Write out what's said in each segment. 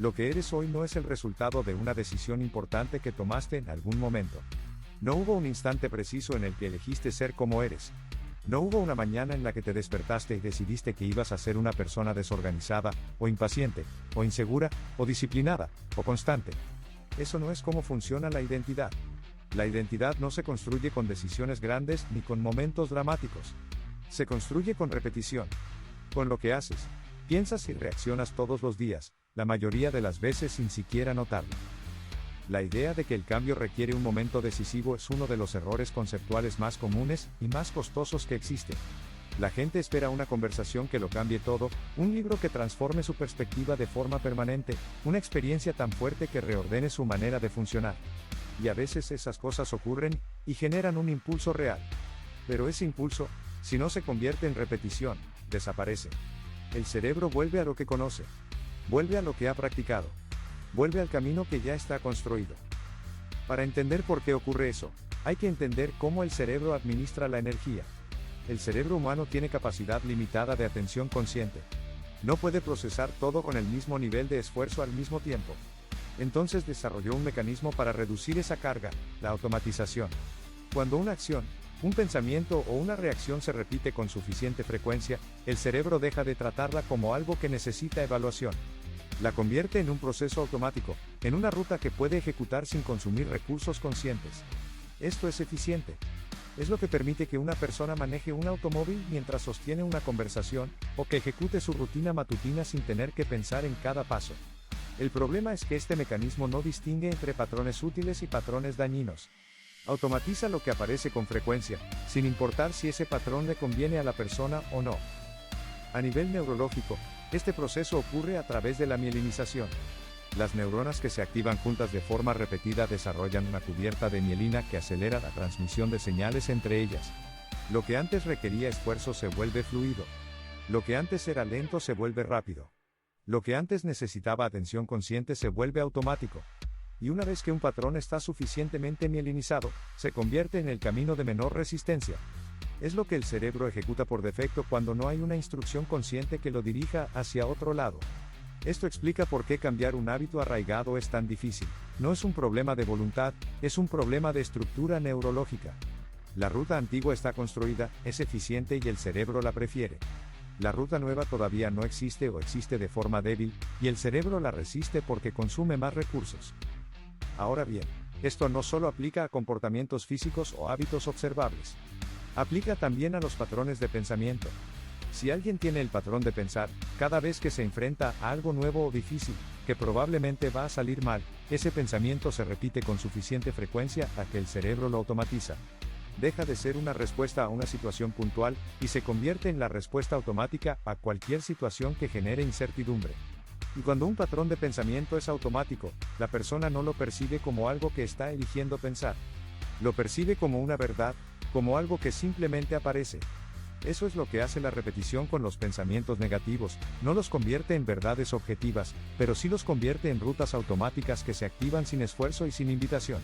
Lo que eres hoy no es el resultado de una decisión importante que tomaste en algún momento. No hubo un instante preciso en el que elegiste ser como eres. No hubo una mañana en la que te despertaste y decidiste que ibas a ser una persona desorganizada, o impaciente, o insegura, o disciplinada, o constante. Eso no es cómo funciona la identidad. La identidad no se construye con decisiones grandes ni con momentos dramáticos. Se construye con repetición. Con lo que haces, piensas y reaccionas todos los días, la mayoría de las veces sin siquiera notarlo. La idea de que el cambio requiere un momento decisivo es uno de los errores conceptuales más comunes y más costosos que existen. La gente espera una conversación que lo cambie todo, un libro que transforme su perspectiva de forma permanente, una experiencia tan fuerte que reordene su manera de funcionar. Y a veces esas cosas ocurren y generan un impulso real. Pero ese impulso, si no se convierte en repetición, desaparece. El cerebro vuelve a lo que conoce. Vuelve a lo que ha practicado. Vuelve al camino que ya está construido. Para entender por qué ocurre eso, hay que entender cómo el cerebro administra la energía. El cerebro humano tiene capacidad limitada de atención consciente. No puede procesar todo con el mismo nivel de esfuerzo al mismo tiempo. Entonces desarrolló un mecanismo para reducir esa carga, la automatización. Cuando una acción, un pensamiento o una reacción se repite con suficiente frecuencia, el cerebro deja de tratarla como algo que necesita evaluación. La convierte en un proceso automático, en una ruta que puede ejecutar sin consumir recursos conscientes. Esto es eficiente. Es lo que permite que una persona maneje un automóvil mientras sostiene una conversación, o que ejecute su rutina matutina sin tener que pensar en cada paso. El problema es que este mecanismo no distingue entre patrones útiles y patrones dañinos. Automatiza lo que aparece con frecuencia, sin importar si ese patrón le conviene a la persona o no. A nivel neurológico, este proceso ocurre a través de la mielinización. Las neuronas que se activan juntas de forma repetida desarrollan una cubierta de mielina que acelera la transmisión de señales entre ellas. Lo que antes requería esfuerzo se vuelve fluido. Lo que antes era lento se vuelve rápido. Lo que antes necesitaba atención consciente se vuelve automático. Y una vez que un patrón está suficientemente mielinizado, se convierte en el camino de menor resistencia. Es lo que el cerebro ejecuta por defecto cuando no hay una instrucción consciente que lo dirija hacia otro lado. Esto explica por qué cambiar un hábito arraigado es tan difícil. No es un problema de voluntad, es un problema de estructura neurológica. La ruta antigua está construida, es eficiente y el cerebro la prefiere. La ruta nueva todavía no existe o existe de forma débil, y el cerebro la resiste porque consume más recursos. Ahora bien, esto no solo aplica a comportamientos físicos o hábitos observables. Aplica también a los patrones de pensamiento. Si alguien tiene el patrón de pensar, cada vez que se enfrenta a algo nuevo o difícil, que probablemente va a salir mal, ese pensamiento se repite con suficiente frecuencia a que el cerebro lo automatiza. Deja de ser una respuesta a una situación puntual, y se convierte en la respuesta automática a cualquier situación que genere incertidumbre. Y cuando un patrón de pensamiento es automático, la persona no lo percibe como algo que está eligiendo pensar. Lo percibe como una verdad, como algo que simplemente aparece. Eso es lo que hace la repetición con los pensamientos negativos, no los convierte en verdades objetivas, pero sí los convierte en rutas automáticas que se activan sin esfuerzo y sin invitación.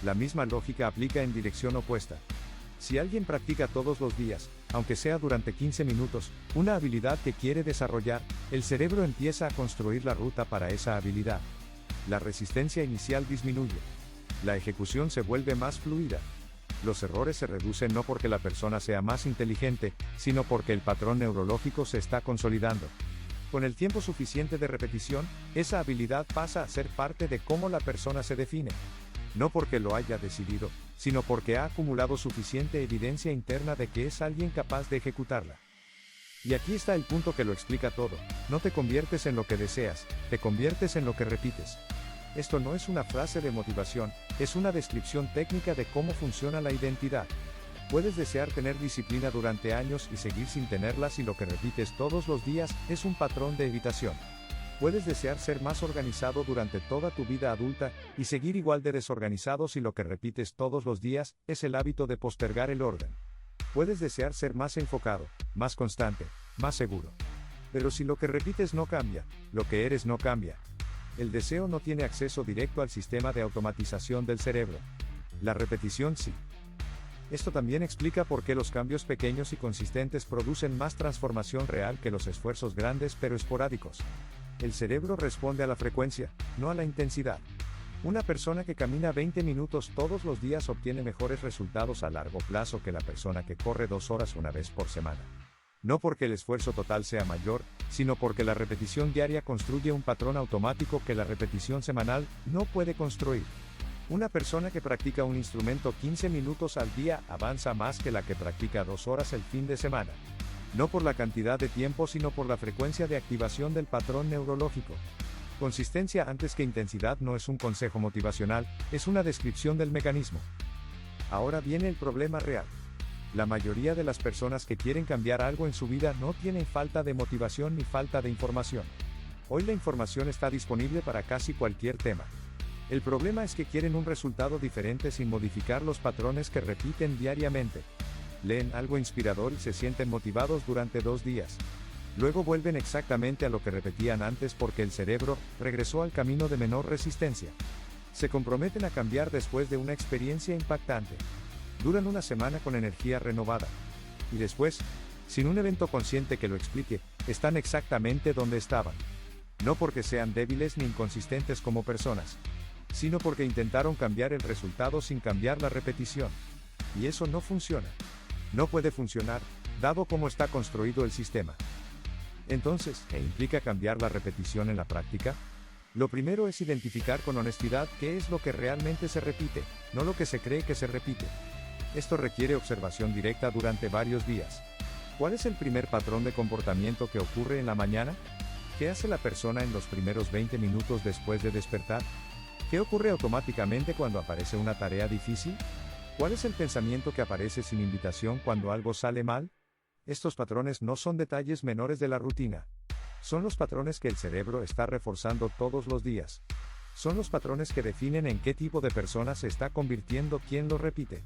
La misma lógica aplica en dirección opuesta. Si alguien practica todos los días, aunque sea durante 15 minutos, una habilidad que quiere desarrollar, el cerebro empieza a construir la ruta para esa habilidad. La resistencia inicial disminuye. La ejecución se vuelve más fluida. Los errores se reducen no porque la persona sea más inteligente, sino porque el patrón neurológico se está consolidando. Con el tiempo suficiente de repetición, esa habilidad pasa a ser parte de cómo la persona se define. No porque lo haya decidido, sino porque ha acumulado suficiente evidencia interna de que es alguien capaz de ejecutarla. Y aquí está el punto que lo explica todo: no te conviertes en lo que deseas, te conviertes en lo que repites. Esto no es una frase de motivación, es una descripción técnica de cómo funciona la identidad. Puedes desear tener disciplina durante años y seguir sin tenerla si lo que repites todos los días es un patrón de evitación. Puedes desear ser más organizado durante toda tu vida adulta y seguir igual de desorganizado si lo que repites todos los días es el hábito de postergar el orden. Puedes desear ser más enfocado, más constante, más seguro. Pero si lo que repites no cambia, lo que eres no cambia. El deseo no tiene acceso directo al sistema de automatización del cerebro. La repetición sí. Esto también explica por qué los cambios pequeños y consistentes producen más transformación real que los esfuerzos grandes pero esporádicos. El cerebro responde a la frecuencia, no a la intensidad. Una persona que camina 20 minutos todos los días obtiene mejores resultados a largo plazo que la persona que corre 2 horas una vez por semana. No porque el esfuerzo total sea mayor, sino porque la repetición diaria construye un patrón automático que la repetición semanal no puede construir. Una persona que practica un instrumento 15 minutos al día avanza más que la que practica 2 horas el fin de semana. No por la cantidad de tiempo, sino por la frecuencia de activación del patrón neurológico. Consistencia antes que intensidad no es un consejo motivacional, es una descripción del mecanismo. Ahora viene el problema real. La mayoría de las personas que quieren cambiar algo en su vida no tienen falta de motivación ni falta de información. Hoy la información está disponible para casi cualquier tema. El problema es que quieren un resultado diferente sin modificar los patrones que repiten diariamente. Leen algo inspirador y se sienten motivados durante 2 días. Luego vuelven exactamente a lo que repetían antes porque el cerebro regresó al camino de menor resistencia. Se comprometen a cambiar después de una experiencia impactante. Duran una semana con energía renovada. Y después, sin un evento consciente que lo explique, están exactamente donde estaban. No porque sean débiles ni inconsistentes como personas, sino porque intentaron cambiar el resultado sin cambiar la repetición. Y eso no funciona. No puede funcionar, dado cómo está construido el sistema. Entonces, ¿qué implica cambiar la repetición en la práctica? Lo primero es identificar con honestidad qué es lo que realmente se repite, no lo que se cree que se repite. Esto requiere observación directa durante varios días. ¿Cuál es el primer patrón de comportamiento que ocurre en la mañana? ¿Qué hace la persona en los primeros 20 minutos después de despertar? ¿Qué ocurre automáticamente cuando aparece una tarea difícil? ¿Cuál es el pensamiento que aparece sin invitación cuando algo sale mal? Estos patrones no son detalles menores de la rutina. Son los patrones que el cerebro está reforzando todos los días. Son los patrones que definen en qué tipo de persona se está convirtiendo quien lo repite.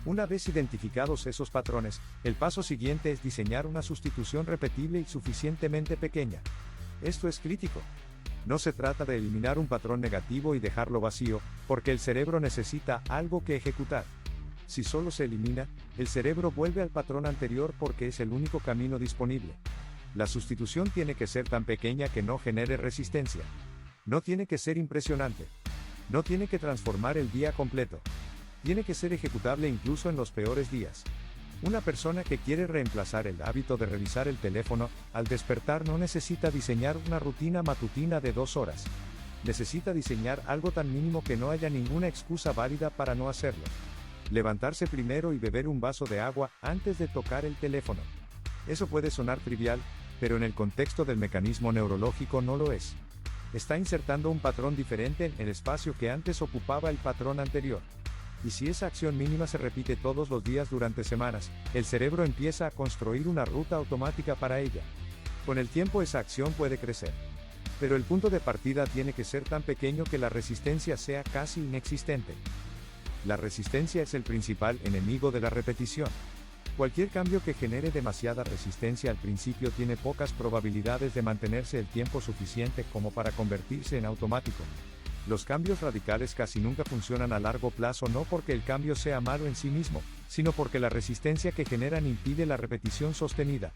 Una vez identificados esos patrones, el paso siguiente es diseñar una sustitución repetible y suficientemente pequeña. Esto es crítico. No se trata de eliminar un patrón negativo y dejarlo vacío, porque el cerebro necesita algo que ejecutar. Si solo se elimina, el cerebro vuelve al patrón anterior porque es el único camino disponible. La sustitución tiene que ser tan pequeña que no genere resistencia. No tiene que ser impresionante. No tiene que transformar el día completo. Tiene que ser ejecutable incluso en los peores días. Una persona que quiere reemplazar el hábito de revisar el teléfono al despertar no necesita diseñar una rutina matutina de 2 horas. Necesita diseñar algo tan mínimo que no haya ninguna excusa válida para no hacerlo. Levantarse primero y beber un vaso de agua antes de tocar el teléfono. Eso puede sonar trivial, pero en el contexto del mecanismo neurológico no lo es. Está insertando un patrón diferente en el espacio que antes ocupaba el patrón anterior. Y si esa acción mínima se repite todos los días durante semanas, el cerebro empieza a construir una ruta automática para ella. Con el tiempo esa acción puede crecer. Pero el punto de partida tiene que ser tan pequeño que la resistencia sea casi inexistente. La resistencia es el principal enemigo de la repetición. Cualquier cambio que genere demasiada resistencia al principio tiene pocas probabilidades de mantenerse el tiempo suficiente como para convertirse en automático. Los cambios radicales casi nunca funcionan a largo plazo, no porque el cambio sea malo en sí mismo, sino porque la resistencia que generan impide la repetición sostenida.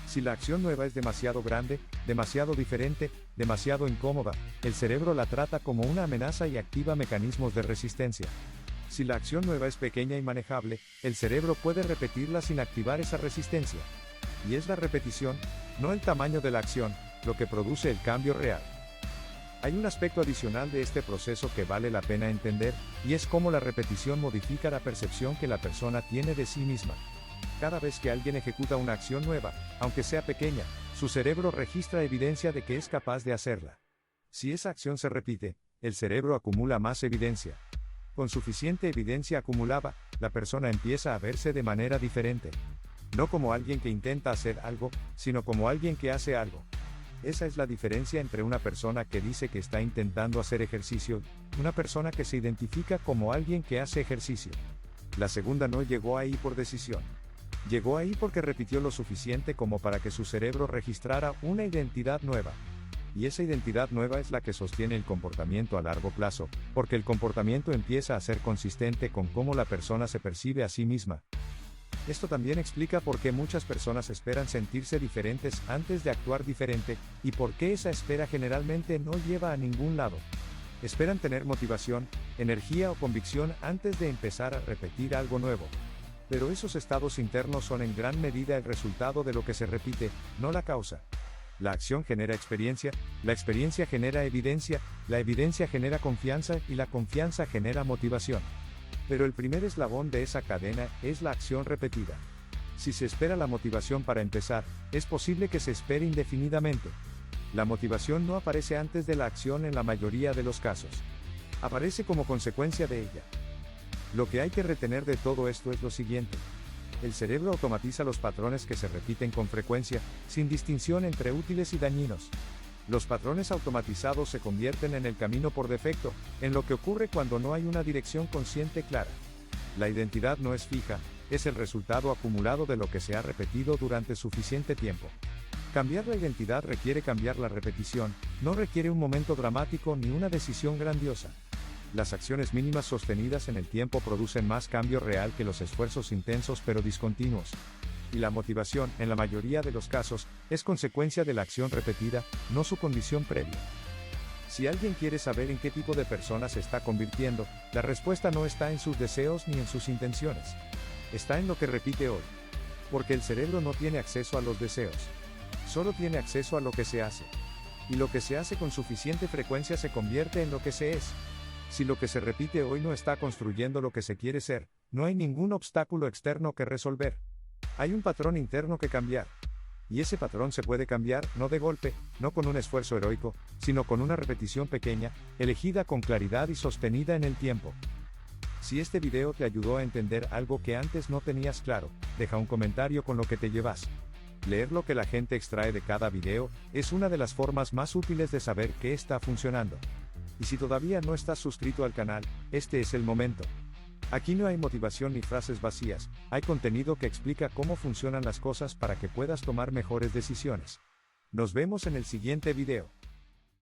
Si la acción nueva es demasiado grande, demasiado diferente, demasiado incómoda, el cerebro la trata como una amenaza y activa mecanismos de resistencia. Si la acción nueva es pequeña y manejable, el cerebro puede repetirla sin activar esa resistencia. Y es la repetición, no el tamaño de la acción, lo que produce el cambio real. Hay un aspecto adicional de este proceso que vale la pena entender, y es cómo la repetición modifica la percepción que la persona tiene de sí misma. Cada vez que alguien ejecuta una acción nueva, aunque sea pequeña, su cerebro registra evidencia de que es capaz de hacerla. Si esa acción se repite, el cerebro acumula más evidencia. Con suficiente evidencia acumulada, la persona empieza a verse de manera diferente. No como alguien que intenta hacer algo, sino como alguien que hace algo. Esa es la diferencia entre una persona que dice que está intentando hacer ejercicio, y una persona que se identifica como alguien que hace ejercicio. La segunda no llegó ahí por decisión. Llegó ahí porque repitió lo suficiente como para que su cerebro registrara una identidad nueva. Y esa identidad nueva es la que sostiene el comportamiento a largo plazo, porque el comportamiento empieza a ser consistente con cómo la persona se percibe a sí misma. Esto también explica por qué muchas personas esperan sentirse diferentes antes de actuar diferente, y por qué esa espera generalmente no lleva a ningún lado. Esperan tener motivación, energía o convicción antes de empezar a repetir algo nuevo. Pero esos estados internos son en gran medida el resultado de lo que se repite, no la causa. La acción genera experiencia, la experiencia genera evidencia, la evidencia genera confianza y la confianza genera motivación. Pero el primer eslabón de esa cadena es la acción repetida. Si se espera la motivación para empezar, es posible que se espere indefinidamente. La motivación no aparece antes de la acción en la mayoría de los casos. Aparece como consecuencia de ella. Lo que hay que retener de todo esto es lo siguiente. El cerebro automatiza los patrones que se repiten con frecuencia, sin distinción entre útiles y dañinos. Los patrones automatizados se convierten en el camino por defecto, en lo que ocurre cuando no hay una dirección consciente clara. La identidad no es fija, es el resultado acumulado de lo que se ha repetido durante suficiente tiempo. Cambiar la identidad requiere cambiar la repetición, no requiere un momento dramático ni una decisión grandiosa. Las acciones mínimas sostenidas en el tiempo producen más cambio real que los esfuerzos intensos pero discontinuos. Y la motivación, en la mayoría de los casos, es consecuencia de la acción repetida, no su condición previa. Si alguien quiere saber en qué tipo de persona se está convirtiendo, la respuesta no está en sus deseos ni en sus intenciones. Está en lo que repite hoy. Porque el cerebro no tiene acceso a los deseos. Solo tiene acceso a lo que se hace. Y lo que se hace con suficiente frecuencia se convierte en lo que se es. Si lo que se repite hoy no está construyendo lo que se quiere ser, no hay ningún obstáculo externo que resolver. Hay un patrón interno que cambiar. Y ese patrón se puede cambiar, no de golpe, no con un esfuerzo heroico, sino con una repetición pequeña, elegida con claridad y sostenida en el tiempo. Si este video te ayudó a entender algo que antes no tenías claro, deja un comentario con lo que te llevas. Leer lo que la gente extrae de cada video es una de las formas más útiles de saber qué está funcionando. Y si todavía no estás suscrito al canal, este es el momento. Aquí no hay motivación ni frases vacías, hay contenido que explica cómo funcionan las cosas para que puedas tomar mejores decisiones. Nos vemos en el siguiente video.